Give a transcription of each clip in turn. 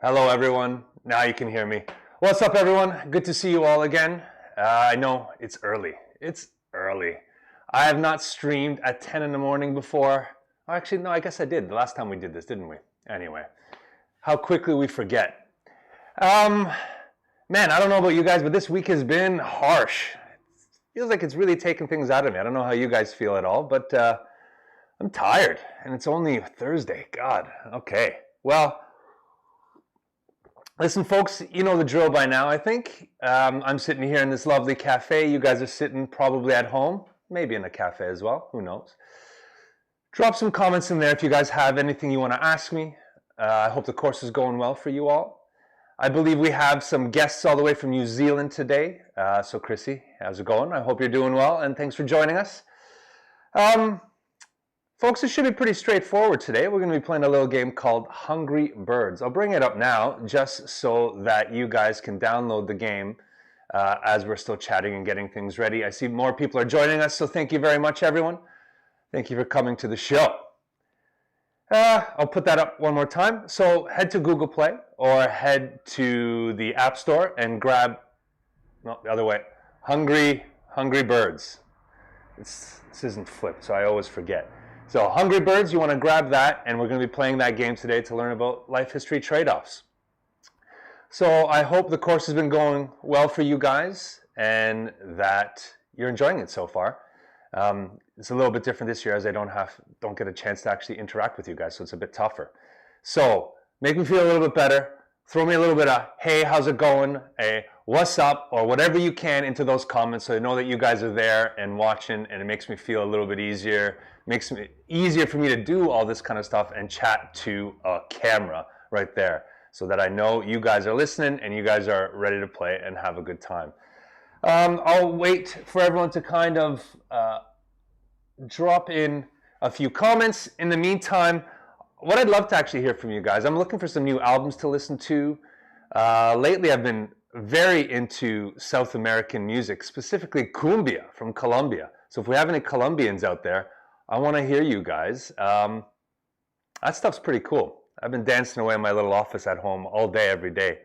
Hello, everyone. Now you can hear me. What's up, everyone? Good to see you all again. I know it's early. It's early. I have not streamed at 10 in the morning before. Actually, no, I guess I did. The last time we did this, didn't we? Anyway, how quickly we forget. Man, I don't know about you guys, but this week has been harsh. It feels like it's really taken things out of me. I don't know how you guys feel at all, but I'm tired, and it's only Thursday. God, okay. Well, listen, folks, you know the drill by now, I think. I'm sitting here in this lovely cafe. You guys are sitting probably at home, maybe in a cafe as well. Who knows? Drop some comments in there if you guys have anything you want to ask me. I hope the course is going well for you all. I believe we have some guests all the way from New Zealand today. So Chrissy, how's it going? I hope you're doing well, and thanks for joining us. Folks, it should be pretty straightforward today. We're going to be playing a little game called Hungry Birds. I'll bring it up now just so that you guys can download the game as we're still chatting and getting things ready. I see more people are joining us, so thank you very much, everyone. Thank you for coming to the show. I'll put that up one more time. So head to Google Play or head to the App Store and grab, no, the other way, Hungry Birds. This isn't flipped, so I always forget. So Hungry Birds, you want to grab that, and we're going to be playing that game today to learn about life history trade-offs. So I hope the course has been going well for you guys and that you're enjoying it so far. It's a little bit different this year as I don't get a chance to actually interact with you guys, so it's a bit tougher. So make me feel a little bit better. Throw me a little bit of, hey, how's it going? A what's up? Or whatever you can into those comments so I know that you guys are there and watching, and it makes me feel a little bit easier. It makes it easier for me to do all this kind of stuff and chat to a camera right there so that I know you guys are listening and you guys are ready to play and have a good time. I'll wait for everyone to kind of drop in a few comments. In the meantime, what I'd love to actually hear from you guys, I'm looking for some new albums to listen to. Lately, I've been very into South American music, specifically cumbia from Colombia. So if we have any Colombians out there, I want to hear you guys. That stuff's pretty cool. I've been dancing away in my little office at home all day, every day.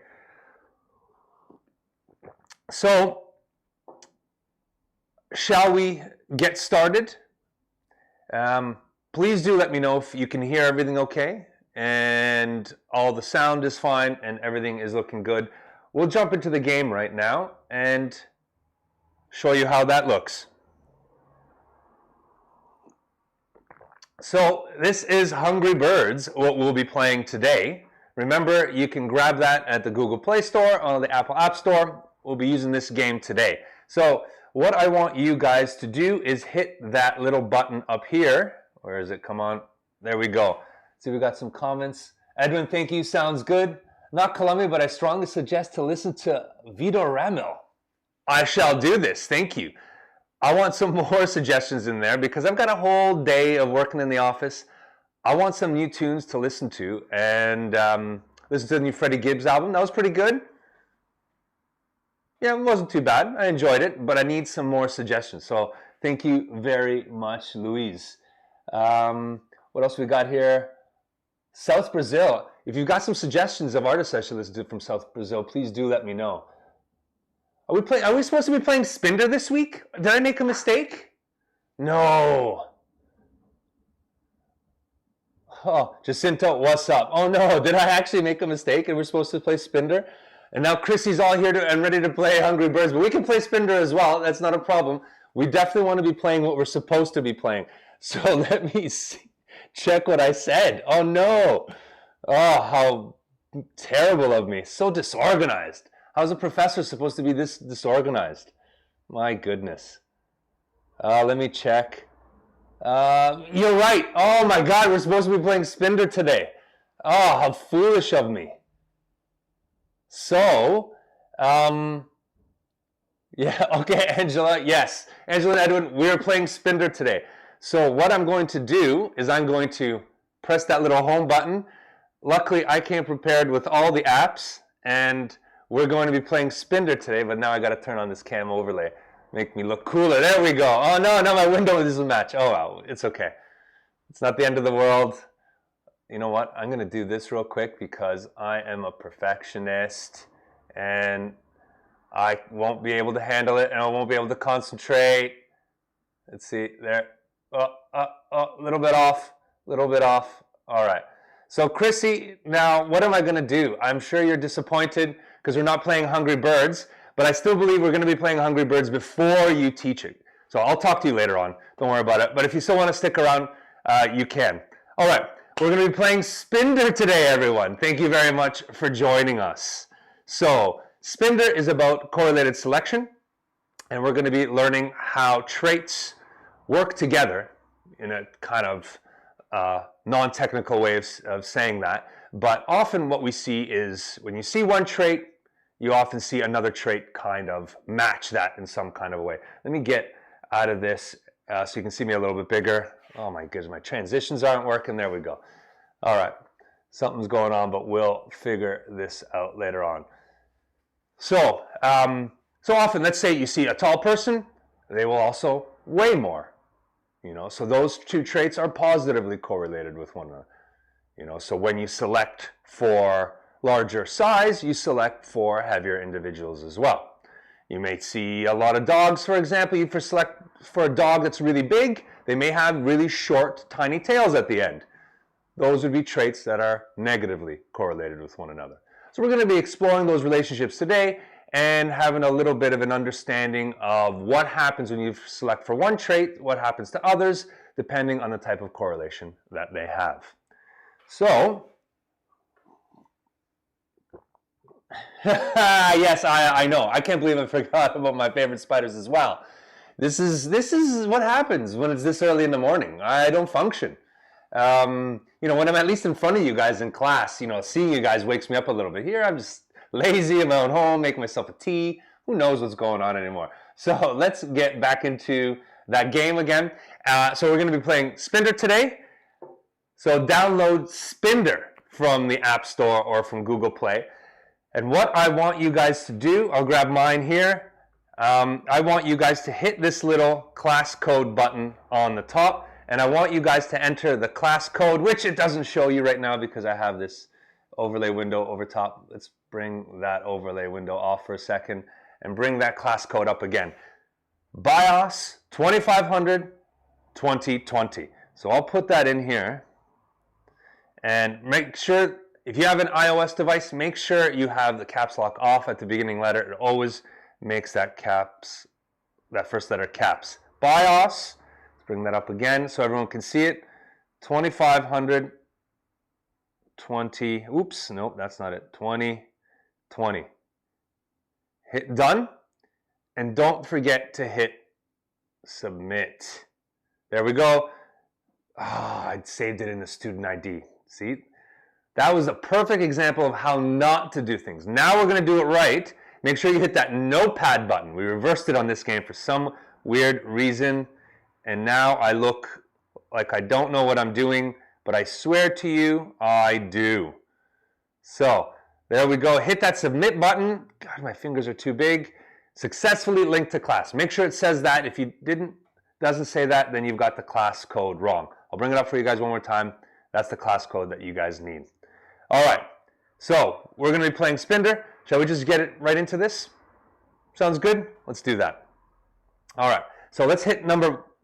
So, shall we get started? Please do let me know if you can hear everything okay and all the sound is fine and everything is looking good. We'll jump into the game right now and show you how that looks. So this is Hungry Birds, what we'll be playing today. Remember, you can grab that at the Google Play Store or the Apple App Store. We'll be using this game today. So what I want you guys to do is hit that little button up here. Where is it? Come on. There we go. See, we got some comments. Edwin, thank you. Sounds good. Not Colombia, but I strongly suggest to listen to Vito Ramil. I shall do this. Thank you. I want some more suggestions in there because I've got a whole day of working in the office. I want some new tunes to listen to and listen to the new Freddie Gibbs album. That was pretty good. Yeah, it wasn't too bad. I enjoyed it, but I need some more suggestions. So thank you very much, Louise. What else we got here? South Brazil. If you've got some suggestions of artists I should listen to from South Brazil, please do let me know. Are we supposed to be playing Spinder this week? Did I make a mistake? No. Oh, Jacinto, what's up? Oh no, did I actually make a mistake and we're supposed to play Spinder? And now Chrissy's all here and ready to play Hungry Birds, but we can play Spinder as well. That's not a problem. We definitely want to be playing what we're supposed to be playing. So let me see, check what I said. Oh no. Oh, how terrible of me. So disorganized. How's a professor supposed to be this disorganized? My goodness. Let me check. You're right. Oh my God, we're supposed to be playing Spinder today. Oh, how foolish of me. So, yeah, okay, Angela, yes. Angela and Edwin, we're playing Spinder today. So what I'm going to do is I'm going to press that little home button. Luckily, I came prepared with all the apps, and we're going to be playing Spinder today, but now I got to turn on this cam overlay. Make me look cooler. There we go. Oh, no, my window doesn't match. Oh, well, it's okay. It's not the end of the world. you know what? I'm going to do this real quick because I am a perfectionist and I won't be able to handle it and I won't be able to concentrate. Let's see there. A little bit off, All right. So Chrissy, now what am I going to do? I'm sure you're disappointed because we're not playing Hungry Birds, but I still believe we're going to be playing Hungry Birds before you teach it. So I'll talk to you later on. Don't worry about it. But if you still want to stick around, you can. All right. We're going to be playing Spinder today, everyone. Thank you very much for joining us. So Spinder is about correlated selection, and we're going to be learning how traits work together in a kind of non-technical way of saying that. But often what we see is when you see one trait, you often see another trait kind of match that in some kind of a way. Let me get out of this so you can see me a little bit bigger. Oh my goodness, my transitions aren't working. There we go. All right, something's going on, but we'll figure this out later on. So, so often, let's say you see a tall person, they will also weigh more. You know, so those two traits are positively correlated with one another. You know, so when you select for larger size, you select for heavier individuals as well. You may see a lot of dogs, for example. You select for a dog that's really big, they may have really short, tiny tails at the end. Those would be traits that are negatively correlated with one another. So we're going to be exploring those relationships today and having a little bit of an understanding of what happens when you select for one trait, what happens to others, depending on the type of correlation that they have. So, yes, I know. I can't believe I forgot about my favorite spiders as well. This is what happens when it's this early in the morning. I don't function. You know, when I'm at least in front of you guys in class, you know, seeing you guys wakes me up a little bit. Here, I'm just lazy, I'm at home, making myself a tea. Who knows what's going on anymore? So let's get back into that game again. So we're going to be playing Spinder today. So download Spinder from the App Store or from Google Play. And what I want you guys to do, I'll grab mine here. I want you guys to hit this little class code button on the top. And I want you guys to enter the class code, which it doesn't show you right now because I have this overlay window over top. Let's bring that overlay window off for a second and bring that class code up again. BIOS 2500 2020. So I'll put that in here. And make sure, if you have an iOS device, make sure you have the caps lock off at the beginning letter. It always makes that first letter caps. BIOS. Bring that up again so everyone can see it. 2500 20. Oops, nope, that's not it. 2020. Hit done. And don't forget to hit submit. There we go. Oh, I saved it in the student ID. See? That was a perfect example of how not to do things. Now we're going to do it right. Make sure you hit that notepad button. We reversed it on this game for some weird reason. And now I look like I don't know what I'm doing, but I swear to you, I do. So there we go. Hit that submit button. God, my fingers are too big. Successfully linked to class. Make sure it says that. If you doesn't say that, then you've got the class code wrong. I'll bring it up for you guys one more time. That's the class code that you guys need. All right. So we're going to be playing Spinder. Shall we just get it right into this? Sounds good? Let's do that. All right. So let's hit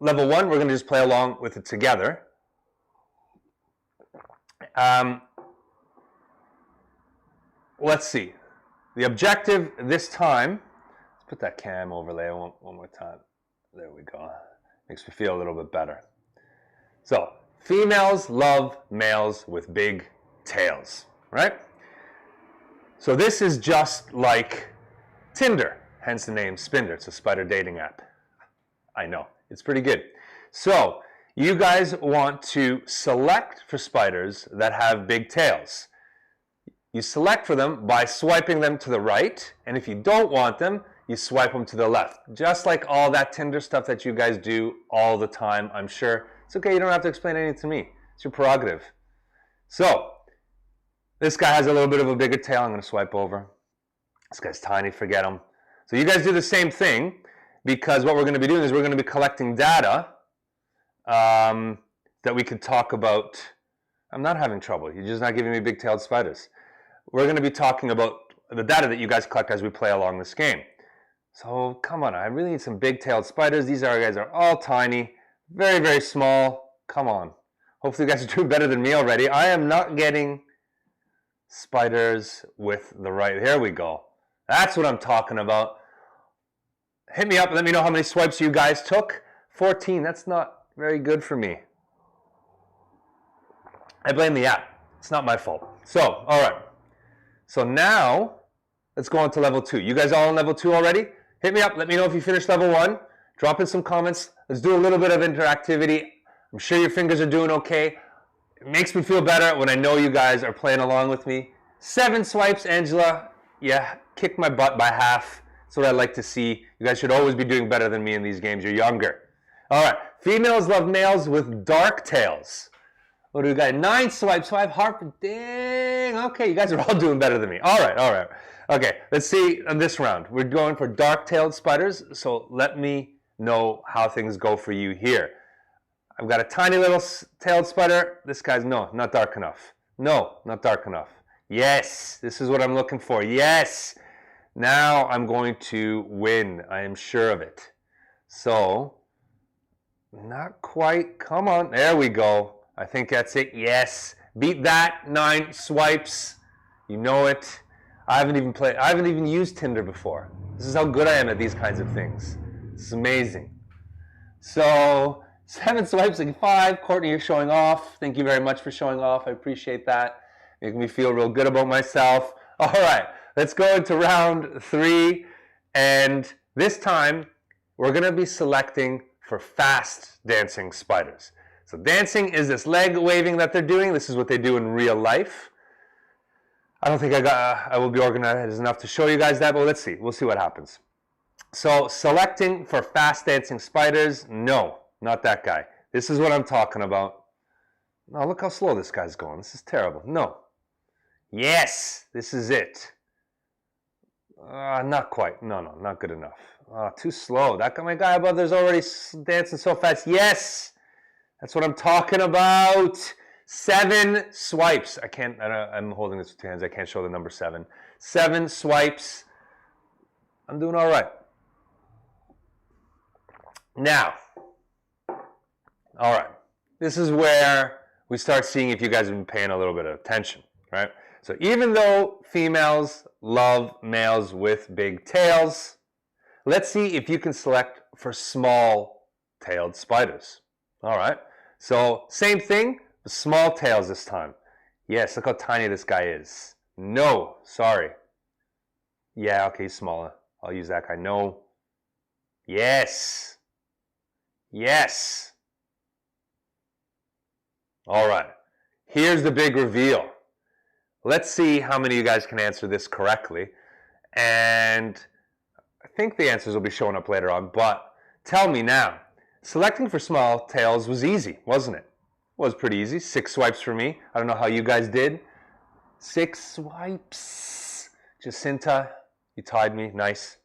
level 1. We're going to just play along with it together. Let's see. The objective this time, let's put that cam overlay one more time. There we go. Makes me feel a little bit better. So, females love males with big tails, right? So this is just like Tinder, hence the name Spinder. It's a spider dating app. I know, it's pretty good. So, you guys want to select for spiders that have big tails. You select for them by swiping them to the right, and if you don't want them, you swipe them to the left. Just like all that Tinder stuff that you guys do all the time, I'm sure. It's okay, you don't have to explain anything to me. It's your prerogative. So, this guy has a little bit of a bigger tail. I'm going to swipe over. This guy's tiny, forget him. So you guys do the same thing, because what we're going to be doing is we're going to be collecting data that we could talk about. I'm not having trouble. You're just not giving me big-tailed spiders. We're going to be talking about the data that you guys collect as we play along this game. So come on, I really need some big-tailed spiders. These guys are all tiny, very, very small. Come on. Hopefully you guys are doing better than me already. I am not getting spiders with the right. Here we go. That's what I'm talking about. Hit me up and let me know how many swipes you guys took. 14, that's not very good for me. I blame the app. It's not my fault. So, all right. So now, let's go on to level 2. You guys all on level 2 already? Hit me up. Let me know if you finished level 1. Drop in some comments. Let's do a little bit of interactivity. I'm sure your fingers are doing okay. It makes me feel better when I know you guys are playing along with me. 7 swipes, Angela. Yeah, kick my butt by half. That's what I like to see. You guys should always be doing better than me in these games. You're younger. All right. Females love males with dark tails. What do we got? 9 swipes, 5 heart. Dang. Okay, you guys are all doing better than me. All right, all right. Okay, let's see on this round. We're going for dark-tailed spiders, so let me know how things go for you here. I've got a tiny little tailed spider. This guy's, no, not dark enough. No, not dark enough. Yes, this is what I'm looking for. Yes. Now I'm going to win. I am sure of it. So, not quite. Come on. There we go. I think that's it. Yes. Beat that. 9 swipes. You know it. I haven't even used Tinder before. This is how good I am at these kinds of things. This is amazing. So, 7 swipes and 5. Courtney, you're showing off. Thank you very much for showing off. I appreciate that. Making me feel real good about myself. All right. Let's go into round 3. And this time, we're going to be selecting for fast dancing spiders. So dancing is this leg waving that they're doing. This is what they do in real life. I don't think I will be organized enough to show you guys that, but let's see. We'll see what happens. So selecting for fast dancing spiders, no, not that guy. This is what I'm talking about. Oh, look how slow this guy's going. This is terrible. No. Yes, this is it. Not quite. No, not good enough. Too slow. That guy, my guy above there's already dancing so fast. Yes, that's what I'm talking about. 7 swipes. I'm holding this with 2 hands. I can't show the number 7. 7 swipes. I'm doing all right. Now, all right. This is where we start seeing if you guys have been paying a little bit of attention, right? So even though females love males with big tails, let's see if you can select for small-tailed spiders. All right. So same thing, small tails this time. Yes, look how tiny this guy is. No, sorry. Yeah, okay, he's smaller. I'll use that guy. No. Yes. Yes. All right. Here's the big reveal. Let's see how many of you guys can answer this correctly. And I think the answers will be showing up later on, but tell me now. Selecting for small tails was easy, wasn't it? It was pretty easy. 6 swipes for me. I don't know how you guys did. 6 swipes. Jacinta, you tied me. Nice.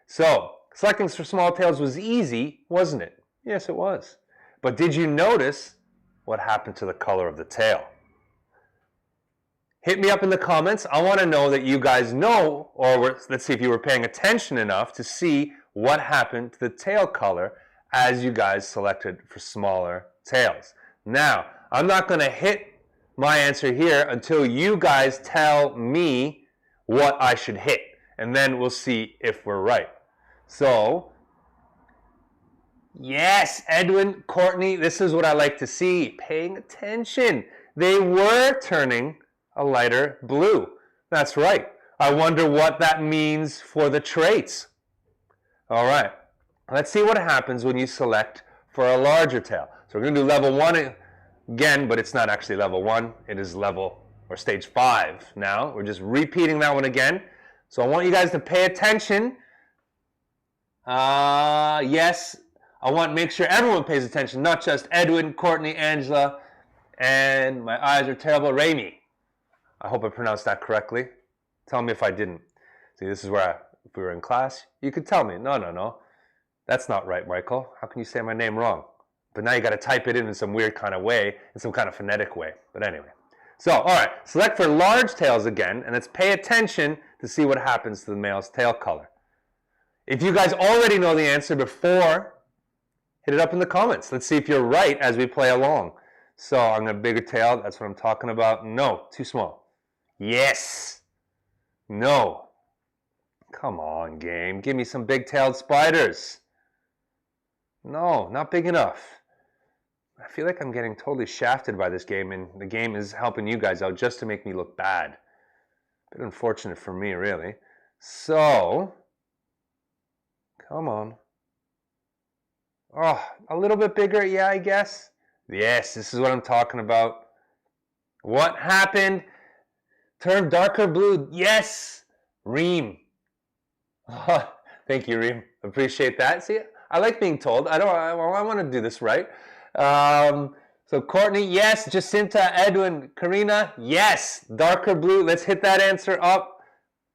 So, selecting for small tails was easy, wasn't it? Yes, it was. But did you notice what happened to the color of the tail? Hit me up in the comments. I want to know that you guys know, or let's see if you were paying attention enough to see what happened to the tail color as you guys selected for smaller tails. Now, I'm not going to hit my answer here until you guys tell me what I should hit, and then we'll see if we're right. So, yes, Edwin, Courtney, this is what I like to see. Paying attention. They were turning a lighter blue. That's right. I wonder what that means for the traits. All right. Let's see what happens when you select for a larger tail. So we're going to do level 1 again, but it's not actually level 1. It is level, or stage 5 now. We're just repeating that one again. So I want you guys to pay attention. Yes, I want to make sure everyone pays attention, not just Edwin, Courtney, Angela, and my eyes are terrible, Rami. I hope I pronounced that correctly. Tell me if I didn't. See, this is where if we were in class, you could tell me, no. That's not right, Michael. How can you say my name wrong? But now you got to type it in some weird kind of way, in some kind of phonetic way. But anyway, So, all right, select for large tails again, and let's pay attention to see what happens to the male's tail color. If you guys already know the answer before, hit it up in the comments. Let's see if you're right as we play along. So I'm going to bigger tail. That's what I'm talking about. No, too small. Yes. No. Come on, game. Give me some big-tailed spiders. No, not big enough. I feel like I'm getting totally shafted by this game, and the game is helping you guys out just to make me look bad. A bit unfortunate for me, really. So, come on. Oh, a little bit bigger, yeah, I guess. Yes, this is what I'm talking about. What happened? Turn darker blue. Yes, Reem. Oh, thank you, Reem. Appreciate that. See, I like being told. I want to do this right. So Courtney, yes. Jacinta, Edwin, Karina, yes. Darker blue. Let's hit that answer up.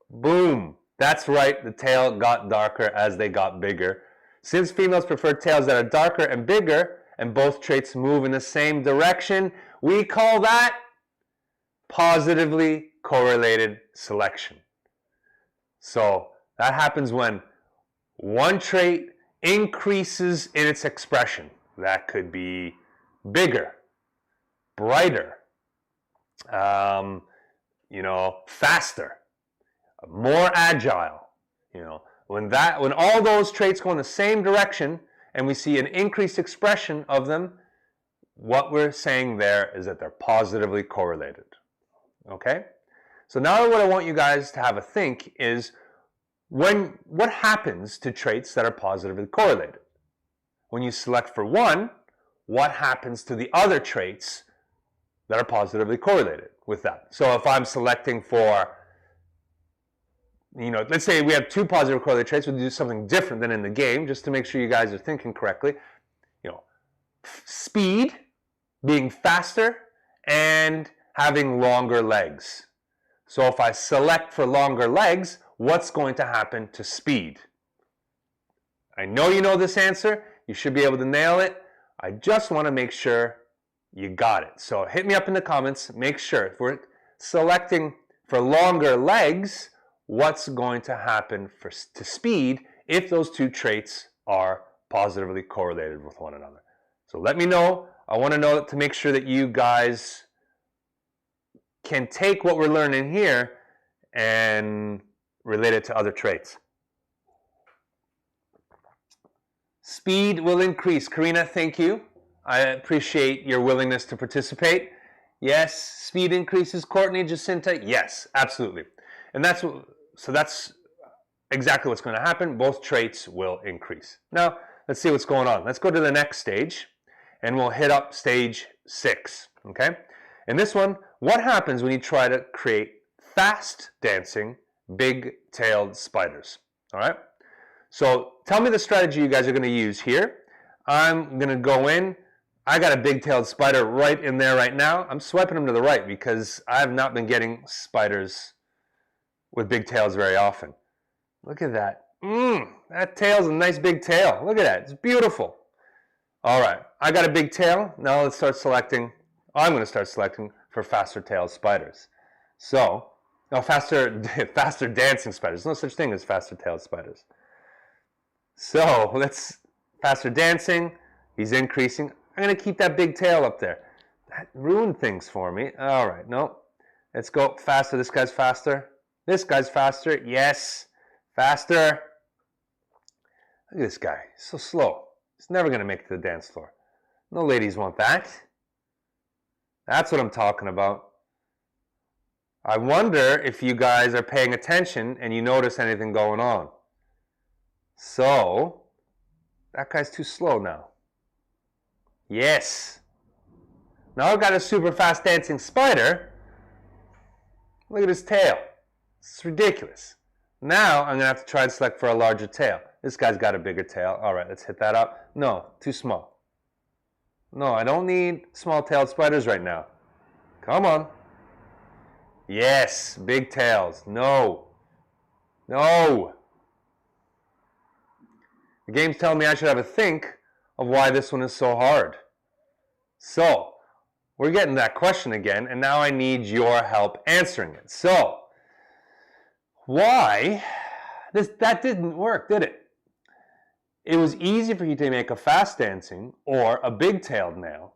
Boom. That's right. The tail got darker as they got bigger. Since females prefer tails that are darker and bigger, and both traits move in the same direction, we call that positively correlated selection. So that happens when one trait increases in its expression. That could be bigger, brighter, faster, more agile. When all those traits go in the same direction and we see an increased expression of them, what we're saying there is that they're positively correlated. Okay? So now what I want you guys to have a think is what happens to traits that are positively correlated? When you select for one, what happens to the other traits that are positively correlated with that? So if I'm selecting for, let's say we have two positive correlated traits, we'll do something different than in the game, just to make sure you guys are thinking correctly. Speed, being faster, and having longer legs. So if I select for longer legs, what's going to happen to speed? I know you know this answer. You should be able to nail it. I just want to make sure you got it. So hit me up in the comments. Make sure if we're selecting for longer legs, what's going to happen to speed if those two traits are positively correlated with one another. So let me know. I want to know to make sure that you guys can take what we're learning here and relate it to other traits. Speed will increase. Karina, thank you. I appreciate your willingness to participate. Yes, speed increases. Courtney, Jacinta, yes, absolutely. And that's exactly what's going to happen. Both traits will increase. Now, let's see what's going on. Let's go to the next stage, and we'll hit up stage 6. Okay? In this one, what happens when you try to create fast dancing, big-tailed spiders? All right? So tell me the strategy you guys are going to use here. I'm going to go in. I got a big-tailed spider right in there right now. I'm swiping them to the right because I have not been getting spiders with big tails very often. Look at that. That tail's a nice big tail. Look at that. It's beautiful. All right. I got a big tail. Now let's start selecting. I'm going to start selecting for faster tailed spiders. So, faster dancing spiders. There's no such thing as faster tailed spiders. So faster dancing. He's increasing. I'm going to keep that big tail up there. That ruined things for me. All right. No. Let's go faster. This guy's faster. This guy's faster. Yes. Faster. Look at this guy. He's so slow. He's never going to make it to the dance floor. No ladies want that. That's what I'm talking about. I wonder if you guys are paying attention and you notice anything going on. So, that guy's too slow now. Yes. Now I've got a super fast dancing spider. Look at his tail. It's ridiculous. Now I'm going to have to try and select for a larger tail. This guy's got a bigger tail. All right, let's hit that up. No, too small. No, I don't need small-tailed spiders right now. Come on. Yes, big tails. No. No. The game's telling me I should have a think of why this one is so hard. So, we're getting that question again, and now I need your help answering it. So, why? That didn't work, did it? It was easy for you to make a fast dancing or a big-tailed male,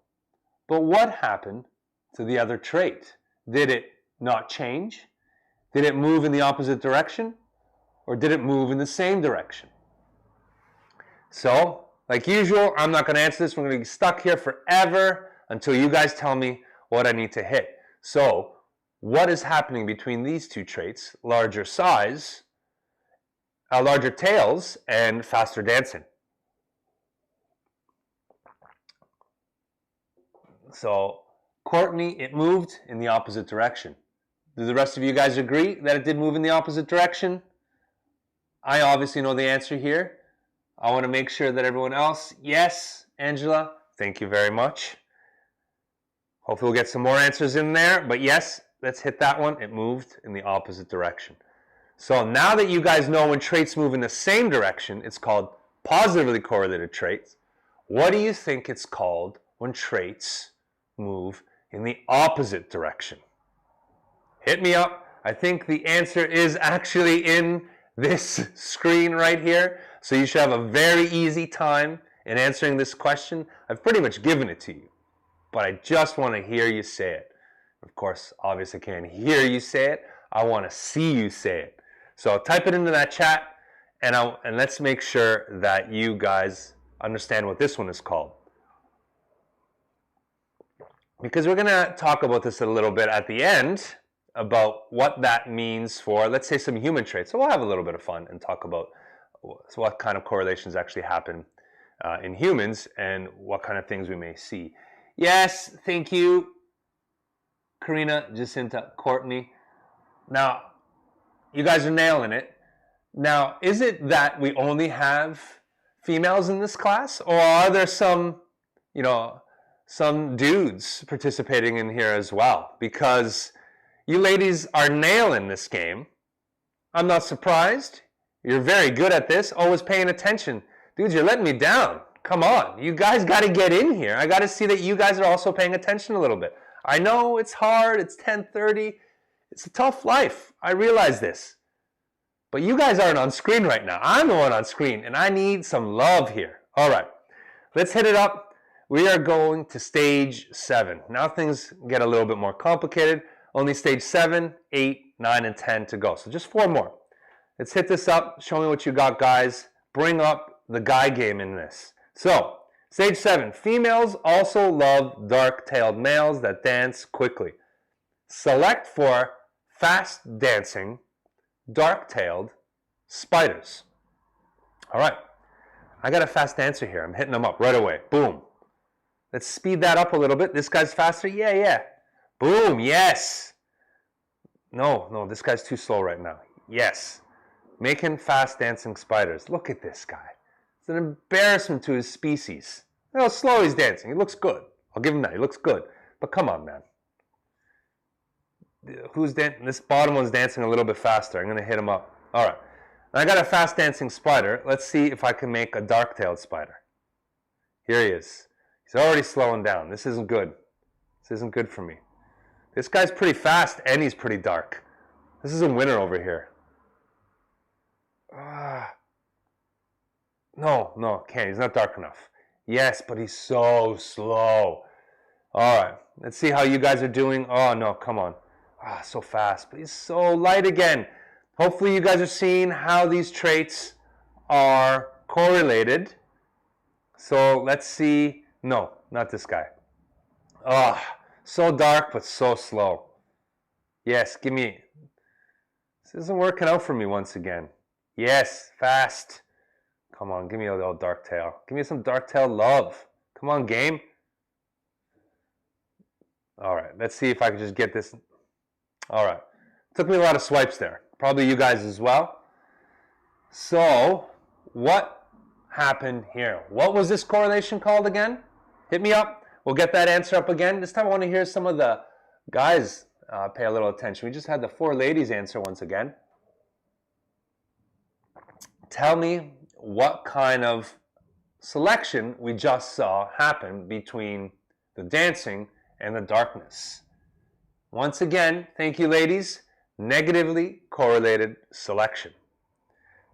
but what happened to the other trait? Did it not change? Did it move in the opposite direction? Or did it move in the same direction? So, like usual, I'm not going to answer this. We're going to be stuck here forever until you guys tell me what I need to hit. So, what is happening between these two traits? Larger size, larger tails, and faster dancing. So, Courtney, it moved in the opposite direction. Do the rest of you guys agree that it did move in the opposite direction? I obviously know the answer here. I want to make sure that everyone else, yes, Angela, thank you very much. Hopefully we'll get some more answers in there, but yes, let's hit that one. It moved in the opposite direction. So now that you guys know when traits move in the same direction, it's called positively correlated traits. What do you think it's called when traits move in the opposite direction? Hit me up. I think the answer is actually in this screen right here. So you should have a very easy time in answering this question. I've pretty much given it to you, but I just want to hear you say it. Of course, obviously I can't hear you say it. I want to see you say it. So type it into that chat, and let's make sure that you guys understand what this one is called. Because we're going to talk about this a little bit at the end, about what that means for, let's say, some human traits. So we'll have a little bit of fun and talk about what kind of correlations actually happen in humans and what kind of things we may see. Yes, thank you, Karina, Jacinta, Courtney. Now, you guys are nailing it. Now, is it that we only have females in this class, or are there some dudes participating in here as well? Because you ladies are nailing this game. I'm not surprised. You're very good at this, always paying attention. Dudes, you're letting me down. Come on, you guys got to get in here. I got to see that you guys are also paying attention a little bit. I know it's hard, it's 10:30. It's a tough life. I realize this. But you guys aren't on screen right now. I'm the one on screen, and I need some love here. All right, let's hit it up. We are going to stage 7. Now things get a little bit more complicated. Only stage 7, 8, 9, and 10 to go. So just 4 more. Let's hit this up. Show me what you got, guys. Bring up the guy game in this. So, stage 7. Females also love dark-tailed males that dance quickly. Select for fast dancing, dark-tailed spiders. All right. I got a fast dancer here. I'm hitting them up right away. Boom. Let's speed that up a little bit. This guy's faster. Yeah. Boom, yes. No, this guy's too slow right now. Yes. Making fast dancing spiders. Look at this guy. It's an embarrassment to his species. Look how slow he's dancing. He looks good. I'll give him that. He looks good. But come on, man. Who's dancing? This bottom one's dancing a little bit faster. I'm going to hit him up. All right. Now I got a fast dancing spider. Let's see if I can make a dark-tailed spider. Here he is. He's already slowing down. This isn't good. This isn't good for me. This guy's pretty fast and he's pretty dark. This is a winner over here. No, can't. He's not dark enough. Yes, but he's so slow. All right, let's see how you guys are doing. Oh, no, come on. So fast, but he's so light again. Hopefully you guys are seeing how these traits are correlated. So let's see. No, not this guy. So dark, but so slow. Yes, give me. This isn't working out for me once again. Yes, fast. Come on, give me a little dark tail. Give me some dark tail love. Come on, game. All right, let's see if I can just get this. All right. Took me a lot of swipes there. Probably you guys as well. So, what happened here? What was this correlation called again? Hit me up. We'll get that answer up again. This time I want to hear some of the guys pay a little attention. We just had the 4 ladies answer once again. Tell me what kind of selection we just saw happen between the dancing and the darkness. Once again, thank you ladies, negatively correlated selection.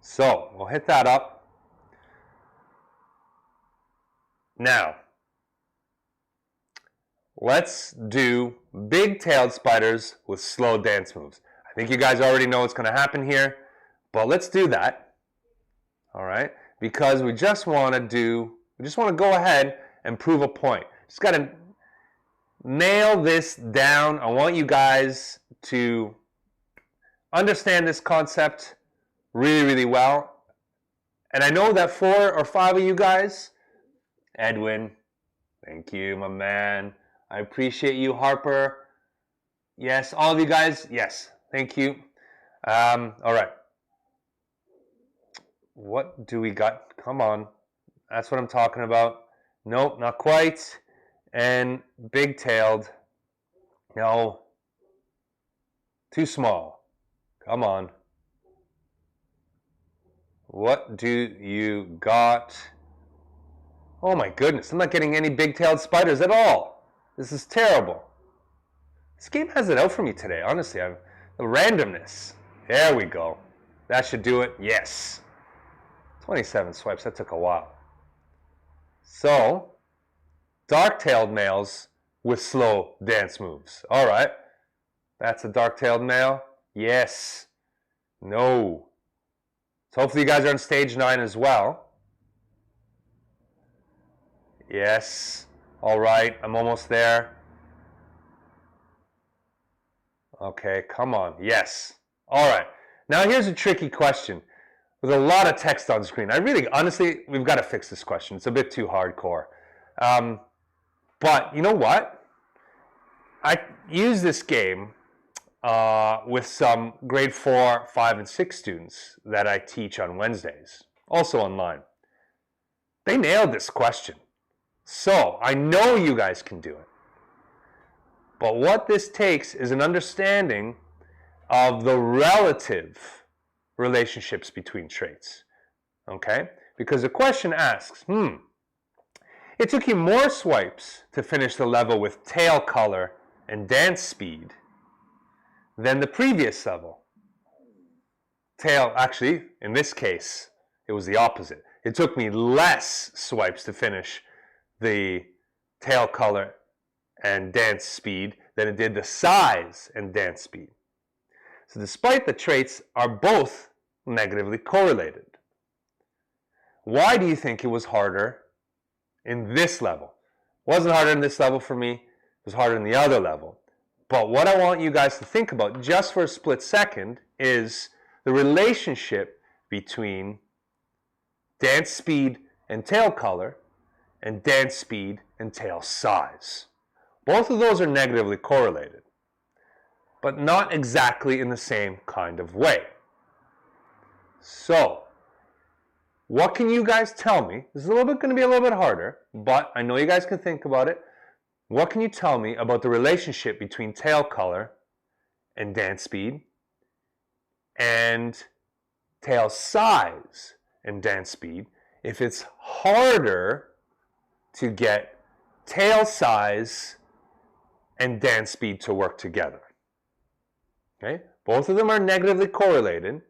So we'll hit that up. Now, let's do big-tailed spiders with slow dance moves. I think you guys already know what's going to happen here, but let's do that. All right, because we just want to go ahead and prove a point. Just got to nail this down. I want you guys to understand this concept really, really well. And I know that 4 or 5 of you guys, Edwin, thank you, my man. I appreciate you, Harper. Yes, all of you guys, yes, thank you. All right. What do we got? Come on. That's what I'm talking about. Nope, not quite. And big-tailed. No. Too small. Come on. What do you got? Oh my goodness, I'm not getting any big-tailed spiders at all. This is terrible. This game has it out for me today, honestly. The randomness. There we go. That should do it. Yes. 27 swipes, that took a while. So, dark-tailed males with slow dance moves. All right. That's a dark-tailed male. Yes. No. So hopefully you guys are on stage 9 as well. Yes. All right, I'm almost there. Okay, come on. Yes. All right. Now here's a tricky question with a lot of text on screen. Honestly, we've got to fix this question. It's a bit too hardcore. But you know what? I use this game with some grade 4, 5, and 6 students that I teach on Wednesdays, also online. They nailed this question. So I know you guys can do it. But what this takes is an understanding of the relative relationships between traits. Okay? Because the question asks, it took you more swipes to finish the level with tail color and dance speed than the previous level. Actually, in this case, it was the opposite. It took me less swipes to finish the tail color and dance speed than it did the size and dance speed. So despite the traits are both negatively correlated. Why do you think it was harder in this level? It wasn't harder in this level for me. It was harder in the other level. But what I want you guys to think about just for a split second is the relationship between dance speed and tail color and dance speed and tail size. Both of those are negatively correlated, but not exactly in the same kind of way. So, what can you guys tell me? This is going to be a little bit harder, but I know you guys can think about it. What can you tell me about the relationship between tail color and dance speed and tail size and dance speed if it's harder to get tail size and dance speed to work together? Okay? Both of them are negatively correlated,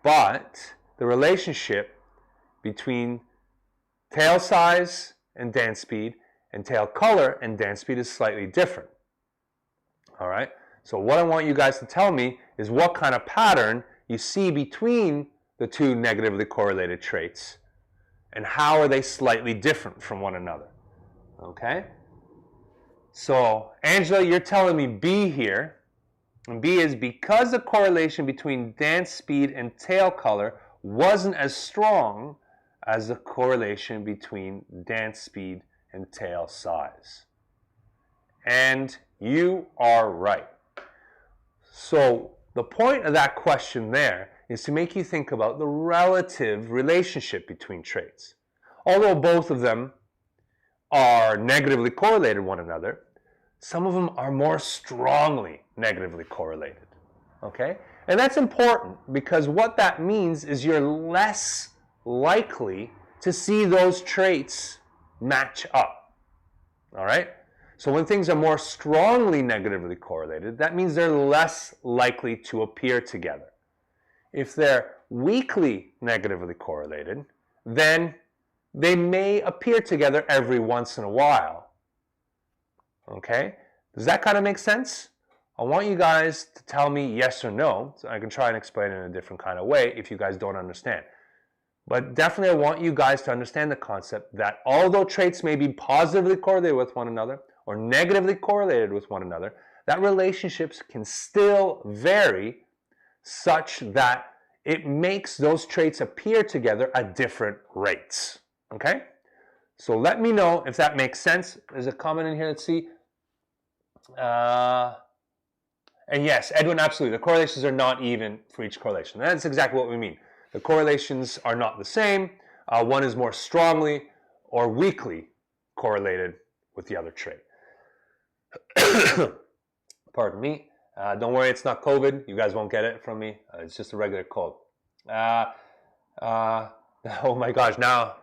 but the relationship between tail size and dance speed and tail color and dance speed is slightly different. All right? So what I want you guys to tell me is what kind of pattern you see between the two negatively correlated traits and how are they slightly different from one another. Okay? So, Angela, you're telling me B here. And B is because the correlation between dance speed and tail color wasn't as strong as the correlation between dance speed and tail size. And you are right. So the point of that question there is to make you think about the relative relationship between traits. Although both of them are negatively correlated one another, some of them are more strongly negatively correlated. Okay? And that's important because what that means is you're less likely to see those traits match up. All right? So when things are more strongly negatively correlated, that means they're less likely to appear together. If they're weakly negatively correlated, then they may appear together every once in a while. Okay? Does that kind of make sense? I want you guys to tell me yes or no, so I can try and explain it in a different kind of way if you guys don't understand. But definitely I want you guys to understand the concept that although traits may be positively correlated with one another or negatively correlated with one another, that relationships can still vary such that it makes those traits appear together at different rates. Okay? So let me know if that makes sense. There's a comment in here, let's see. And yes, Edwin, absolutely. The correlations are not even for each correlation. That's exactly what we mean. The correlations are not the same. One is more strongly or weakly correlated with the other trait. Pardon me. Don't worry, it's not COVID. You guys won't get it from me. It's just a regular cold. Oh my gosh, now,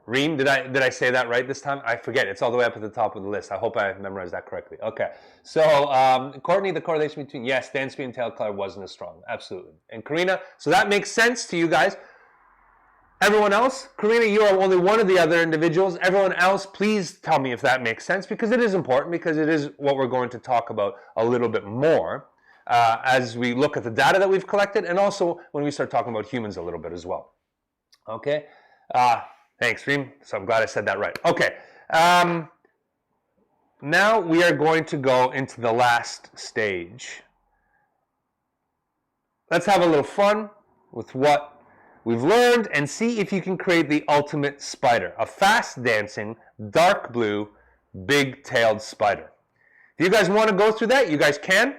Reem, did I say that right this time? I forget. It's all the way up at the top of the list. I hope I memorized that correctly. Okay. So, Courtney, the correlation between, yes, dance speed and tail color wasn't as strong. Absolutely. And Karina, so that makes sense to you guys. Everyone else, Karina, you are only one of the other individuals. Everyone else, please tell me if that makes sense, because it is important, because it is what we're going to talk about a little bit more as we look at the data that we've collected, and also when we start talking about humans a little bit as well. Okay. Thanks, Reem. So I'm glad I said that right. Okay. Now we are going to go into the last stage. Let's have a little fun with what we've learned and see if you can create the ultimate spider, a fast dancing, dark blue, big-tailed spider. If you guys want to go through that, you guys can.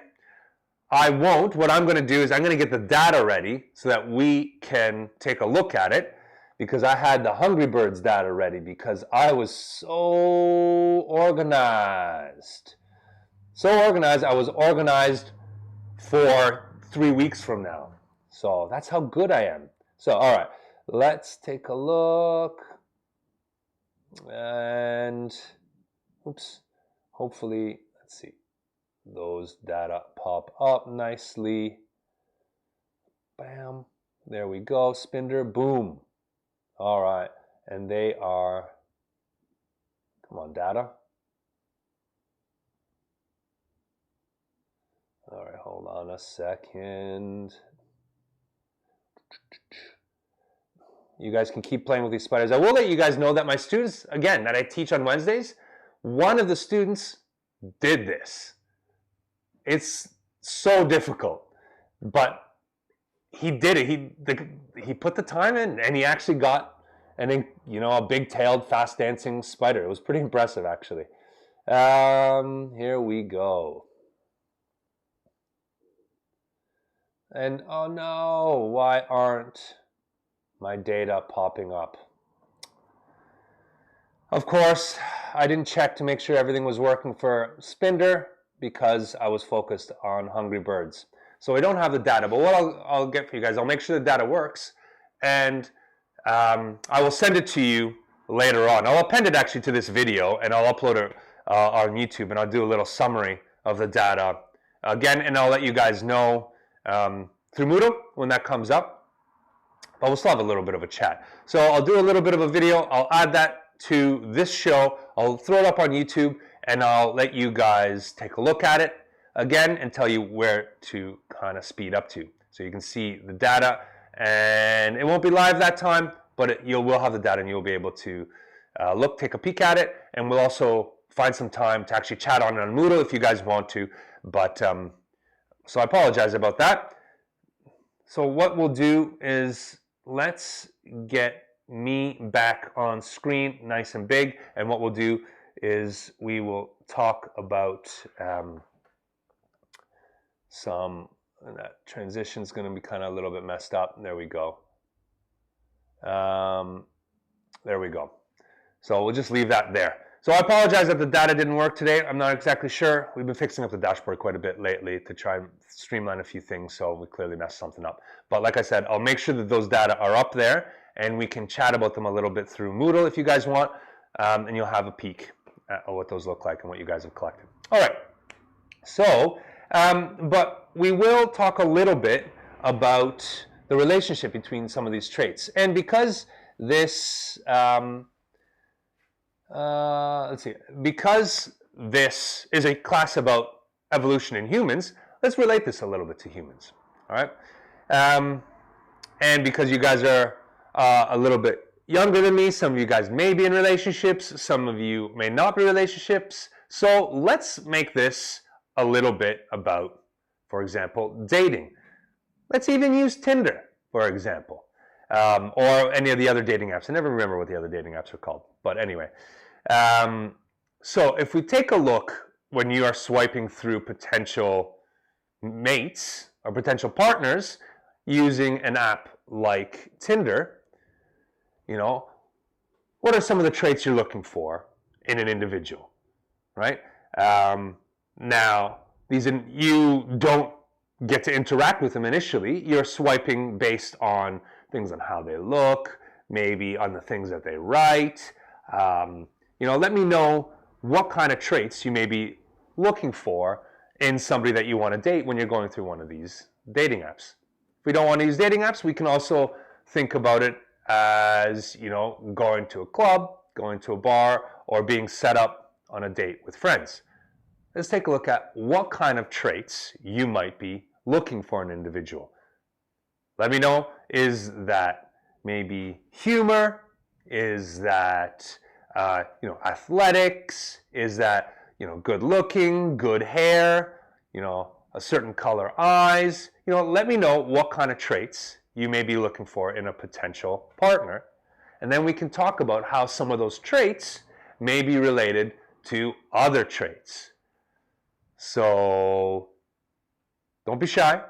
I won't. What I'm going to do is I'm going to get the data ready so that we can take a look at it, because I had the Hungry Birds data ready because I was so organized. So organized, I was organized for 3 weeks from now. So that's how good I am. So, all right, let's take a look. And, oops, hopefully, let's see, those data pop up nicely. Bam, there we go, Spinder, boom. All right, and they are, come on, data. All right, hold on a second. You guys can keep playing with these spiders. I will let you guys know that my students, again, that I teach on Wednesdays, one of the students did this. It's so difficult, but he did it. He put the time in, and he actually got a big-tailed, fast-dancing spider. It was pretty impressive, actually. Here we go. And oh no, why aren't my data popping up? Of course, I didn't check to make sure everything was working for Spinder because I was focused on Hungry Birds. So I don't have the data, but what I'll get for you guys, I'll make sure the data works, and I will send it to you later on. I'll append it actually to this video, and I'll upload it on YouTube, and I'll do a little summary of the data again, and I'll let you guys know through Moodle when that comes up. But we'll still have a little bit of a chat. So I'll do a little bit of a video. I'll add that to this show. I'll throw it up on YouTube, and I'll let you guys take a look at it again and tell you where to kind of speed up to. So you can see the data, and it won't be live that time, but you will have the data and you'll be able to take a peek at it, and we'll also find some time to actually chat on it on Moodle if you guys want to. But so I apologize about that. So what we'll do is let's get me back on screen nice and big, and what we'll do is we will talk about that transition's going to be kind of a little bit messed up. There we go. There we go. So we'll just leave that there. So I apologize that the data didn't work today. I'm not exactly sure. We've been fixing up the dashboard quite a bit lately to try and streamline a few things, so we clearly messed something up. But like I said, I'll make sure that those data are up there, and we can chat about them a little bit through Moodle if you guys want, and you'll have a peek what those look like and what you guys have collected. All right. So, but we will talk a little bit about the relationship between some of these traits. And because this, let's see, because this is a class about evolution in humans, let's relate this a little bit to humans. All right. And because you guys are a little bit younger than me, some of you guys may be in relationships, some of you may not be in relationships. So let's make this a little bit about, for example, dating. Let's even use Tinder, for example, or any of the other dating apps. I never remember what the other dating apps are called, but anyway. So if we take a look when you are swiping through potential mates or potential partners using an app like Tinder, you know, what are some of the traits you're looking for in an individual, right? Now, you don't get to interact with them initially. You're swiping based on things on how they look, maybe on the things that they write. You know, let me know what kind of traits you may be looking for in somebody that you want to date when you're going through one of these dating apps. If we don't want to use dating apps, we can also think about it as, you know, going to a club, going to a bar, or being set up on a date with friends. Let's take a look at what kind of traits you might be looking for in an individual. Let me know, is that maybe humor? Is that, you know, athletics? Is that, you know, good looking, good hair, you know, a certain color eyes? You know, let me know what kind of traits you may be looking for in a potential partner. And then we can talk about how some of those traits may be related to other traits. So don't be shy.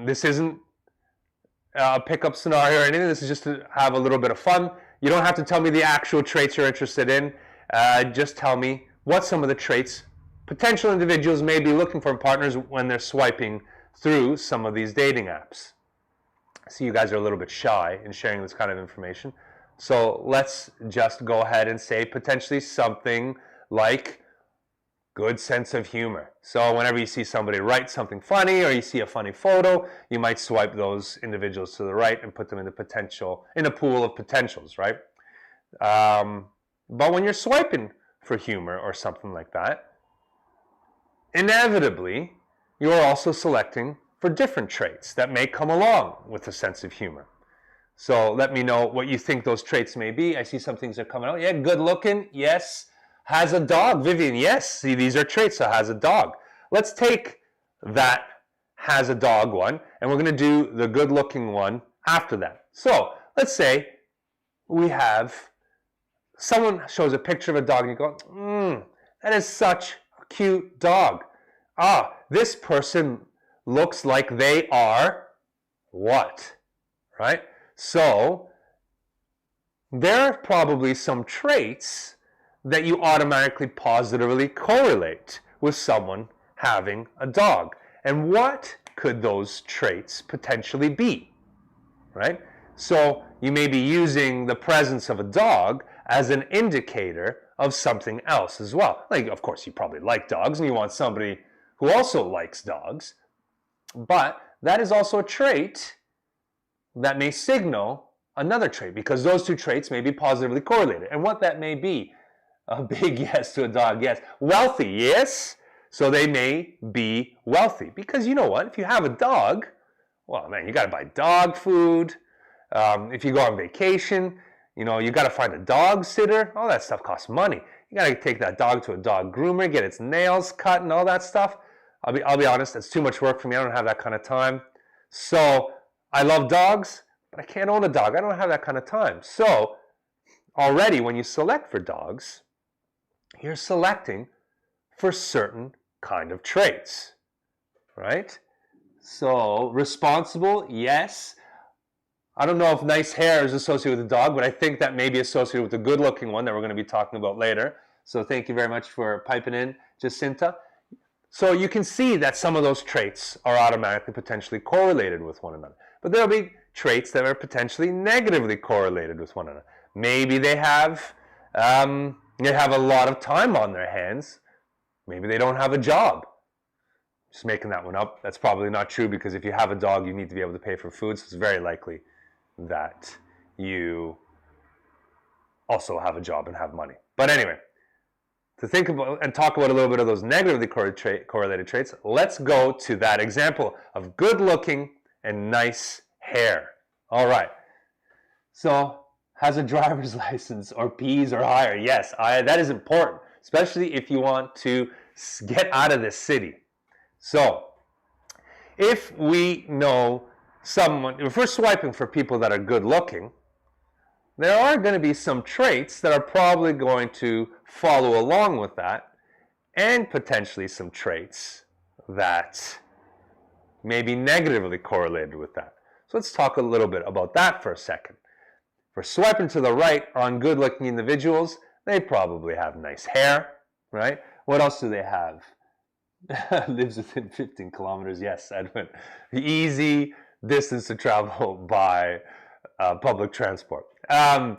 This isn't a pickup scenario or anything. This is just to have a little bit of fun. You don't have to tell me the actual traits you're interested in. Just tell me what some of the traits potential individuals may be looking for in partners when they're swiping through some of these dating apps. I see you guys are a little bit shy in sharing this kind of information. So let's just go ahead and say potentially something like good sense of humor. So whenever you see somebody write something funny or you see a funny photo, you might swipe those individuals to the right and put them in a pool of potentials, right? But when you're swiping for humor or something like that, inevitably, you are also selecting for different traits that may come along with a sense of humor. So let me know what you think those traits may be. I see some things are coming out. Yeah, good looking. Yes. Has a dog. Vivian, yes. See, these are traits. So has a dog. Let's take that has a dog one, and we're going to do the good looking one after that. So let's say we have someone shows a picture of a dog and you go, that is such a cute dog. This person looks like they are what? Right? So there are probably some traits that you automatically positively correlate with someone having a dog. And what could those traits potentially be? Right? So you may be using the presence of a dog as an indicator of something else as well. Like, of course, you probably like dogs and you want somebody who also likes dogs, but that is also a trait that may signal another trait because those two traits may be positively correlated. And what that may be, a big yes to a dog, yes. Wealthy, yes. So they may be wealthy because you know what? If you have a dog, well, man, you got to buy dog food. If you go on vacation, you know, you got to find a dog sitter. All that stuff costs money. You got to take that dog to a dog groomer, get its nails cut and all that stuff. I'll be honest, it's too much work for me. I don't have that kind of time. So I love dogs, but I can't own a dog. I don't have that kind of time. So already when you select for dogs, you're selecting for certain kind of traits, right? So responsible, yes. I don't know if nice hair is associated with a dog, but I think that may be associated with the good-looking one that we're going to be talking about later. So thank you very much for piping in, Jacinta. So you can see that some of those traits are automatically potentially correlated with one another. But there'll be traits that are potentially negatively correlated with one another. Maybe they have They have a lot of time on their hands. Maybe they don't have a job. Just making that one up. That's probably not true, because if you have a dog, you need to be able to pay for food. So it's very likely that you also have a job and have money. But anyway, to think about and talk about a little bit of those negatively correlated traits, let's go to that example of good looking and nice hair. All right. So, has a driver's license or P's or higher? Yes, that is important, especially if you want to get out of this city. So, if we know someone, if we're swiping for people that are good looking, there are going to be some traits that are probably going to follow along with that, and potentially some traits that may be negatively correlated with that. So let's talk a little bit about that for a second. If we're swiping to the right on good-looking individuals, they probably have nice hair, right? What else do they have? Lives within 15 kilometers. Yes, Edwin. Easy distance to travel by public transport. So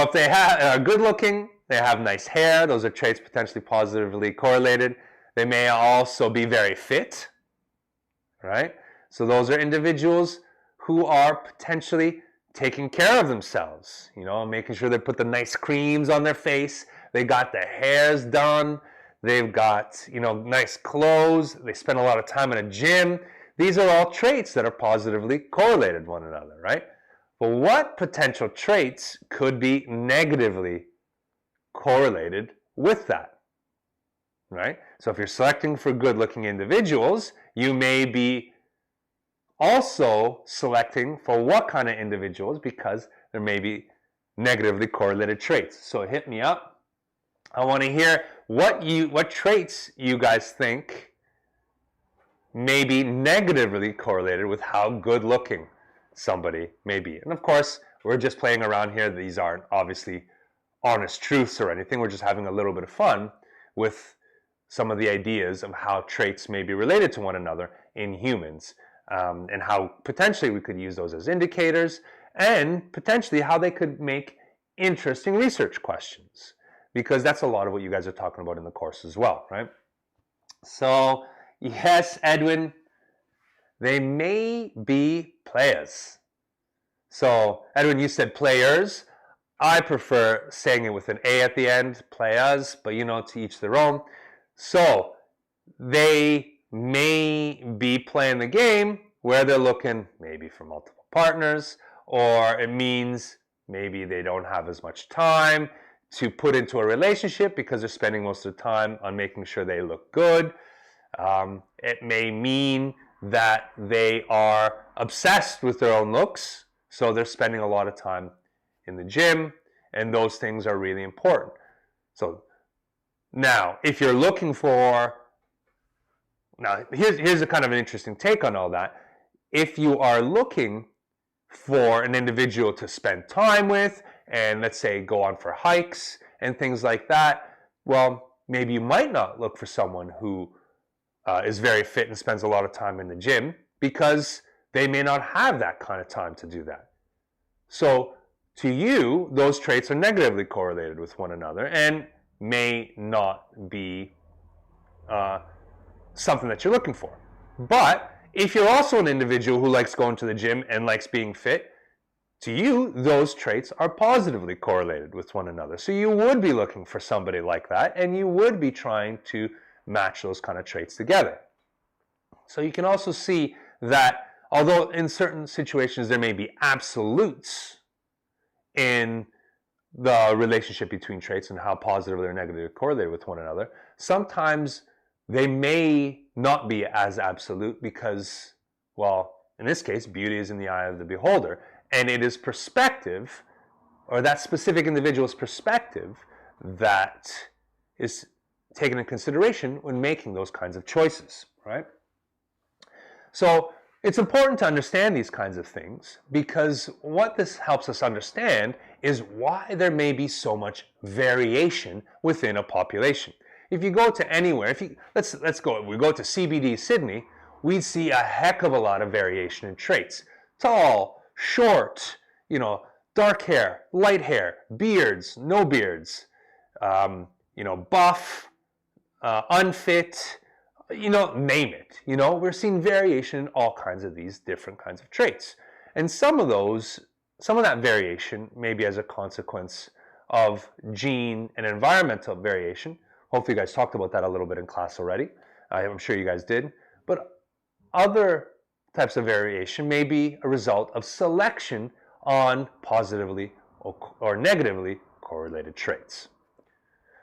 if they are good looking, they have nice hair, those are traits potentially positively correlated. They may also be very fit, right? So those are individuals who are potentially taking care of themselves, making sure they put the nice creams on their face, they got their hairs done, they've got, nice clothes, they spend a lot of time in a gym. These are all traits that are positively correlated with one another, right? But what potential traits could be negatively correlated with that, right? So if you're selecting for good-looking individuals, you may be also selecting for what kind of individuals, because there may be negatively correlated traits. So hit me up. I want to hear what traits you guys think may be negatively correlated with how good-looking somebody may be. And of course, we're just playing around here. These aren't obviously honest truths or anything. We're just having a little bit of fun with some of the ideas of how traits may be related to one another in humans, and how potentially we could use those as indicators, and potentially how they could make interesting research questions, because that's a lot of what you guys are talking about in the course as well, right? So yes, Edwin, they may be players. So, Edwin, you said players. I prefer saying it with an A at the end, players, but to each their own. So, they may be playing the game where they're looking maybe for multiple partners, or it means maybe they don't have as much time to put into a relationship because they're spending most of the time on making sure they look good. It may mean that they are obsessed with their own looks, so they're spending a lot of time in the gym, and those things are really important. So now, if you're looking for, here's a kind of an interesting take on all that. If you are looking for an individual to spend time with, and let's say go on for hikes and things like that, well, maybe you might not look for someone who is very fit and spends a lot of time in the gym, because they may not have that kind of time to do that. So to you, those traits are negatively correlated with one another and may not be something that you're looking for. But if you're also an individual who likes going to the gym and likes being fit, to you, those traits are positively correlated with one another. So you would be looking for somebody like that, and you would be trying to match those kind of traits together. So you can also see that although in certain situations there may be absolutes in the relationship between traits and how positively or negatively correlated with one another, sometimes they may not be as absolute because, well, in this case, beauty is in the eye of the beholder, and it is perspective, or that specific individual's perspective, that is taken into consideration when making those kinds of choices, right? So it's important to understand these kinds of things, because what this helps us understand is why there may be so much variation within a population. If you go to anywhere, let's go, we go to CBD Sydney, we'd see a heck of a lot of variation in traits. Tall, short, dark hair, light hair, beards, no beards, buff, unfit, name it. We're seeing variation in all kinds of these different kinds of traits. And some of that variation may be as a consequence of gene and environmental variation. Hopefully you guys talked about that a little bit in class already. I'm sure you guys did. But other types of variation may be a result of selection on positively or negatively correlated traits.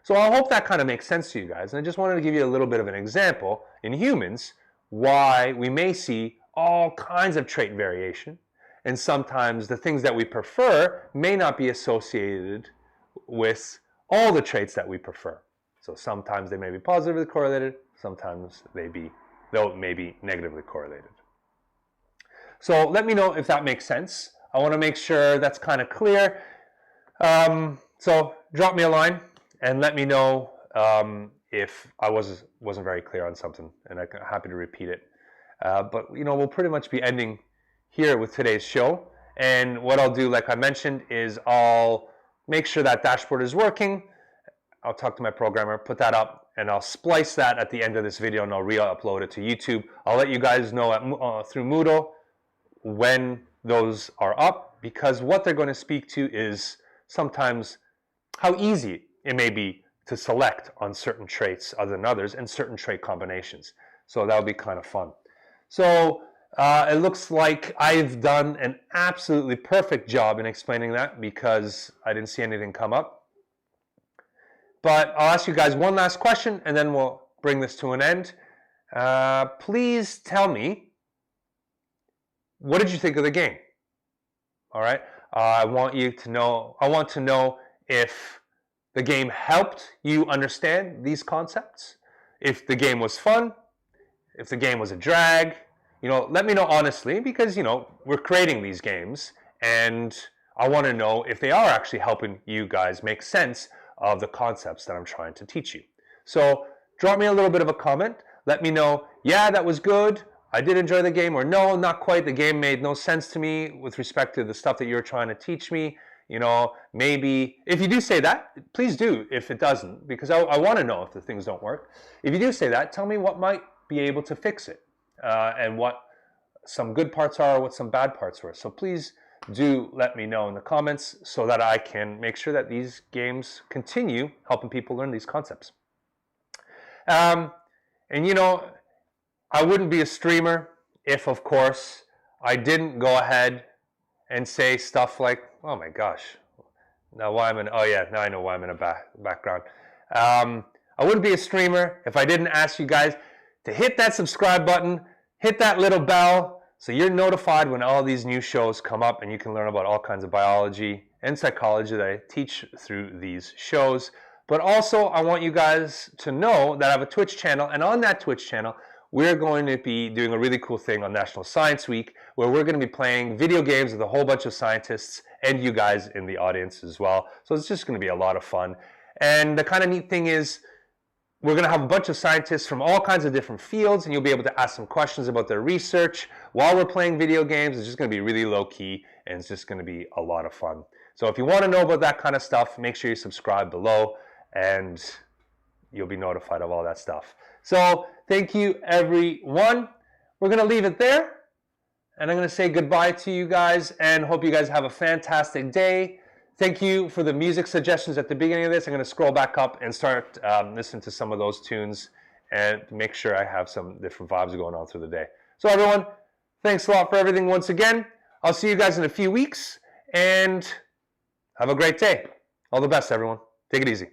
So I hope that kind of makes sense to you guys. And I just wanted to give you a little bit of an example in humans why we may see all kinds of trait variation. And sometimes the things that we prefer may not be associated with all the traits that we prefer. So sometimes they may be positively correlated, sometimes they may be negatively correlated. So let me know if that makes sense. I want to make sure that's kind of clear. So drop me a line and let me know if I wasn't very clear on something, and I'm happy to repeat it. But we'll pretty much be ending here with today's show. And what I'll do, like I mentioned, is I'll make sure that dashboard is working. I'll talk to my programmer, put that up, and I'll splice that at the end of this video, and I'll re-upload it to YouTube. I'll let you guys know through Moodle when those are up, because what they're going to speak to is sometimes how easy it may be to select on certain traits other than others and certain trait combinations. So that'll be kind of fun. So it looks like I've done an absolutely perfect job in explaining that, because I didn't see anything come up. But I'll ask you guys one last question and then we'll bring this to an end. Please tell me, what did you think of the game? All right. I want to know if the game helped you understand these concepts, if the game was fun, if the game was a drag. Let me know honestly, because we're creating these games and I want to know if they are actually helping you guys make sense of the concepts that I'm trying to teach you. So drop me a little bit of a comment. Let me know, yeah, that was good, I did enjoy the game, or no, not quite, the game made no sense to me with respect to the stuff that you're trying to teach me. Maybe, if you do say that, please do if it doesn't, because I want to know if the things don't work. If you do say that, tell me what might be able to fix it, and what some good parts are, what some bad parts were. So please do let me know in the comments so that I can make sure that these games continue helping people learn these concepts. And I wouldn't be a streamer if, of course, I didn't go ahead and say stuff like, oh my gosh, now I know why I'm in a background. I wouldn't be a streamer if I didn't ask you guys to hit that subscribe button, hit that little bell, so you're notified when all these new shows come up, and you can learn about all kinds of biology and psychology that I teach through these shows. But also, I want you guys to know that I have a Twitch channel, and on that Twitch channel, we're going to be doing a really cool thing on National Science Week, where we're going to be playing video games with a whole bunch of scientists and you guys in the audience as well. So it's just going to be a lot of fun. And the kind of neat thing is, we're going to have a bunch of scientists from all kinds of different fields, and you'll be able to ask some questions about their research while we're playing video games. It's just going to be really low key, and it's just going to be a lot of fun. So if you want to know about that kind of stuff, make sure you subscribe below, and you'll be notified of all that stuff. So thank you, everyone. We're going to leave it there, and I'm going to say goodbye to you guys, and hope you guys have a fantastic day. Thank you for the music suggestions at the beginning of this. I'm going to scroll back up and start listening to some of those tunes and make ssure I have some different vibes going on through the day. So everyone, thanks a lot for everything once again. I'll see you guys in a few weeks, and have a great day. All the best, everyone. Take it easy.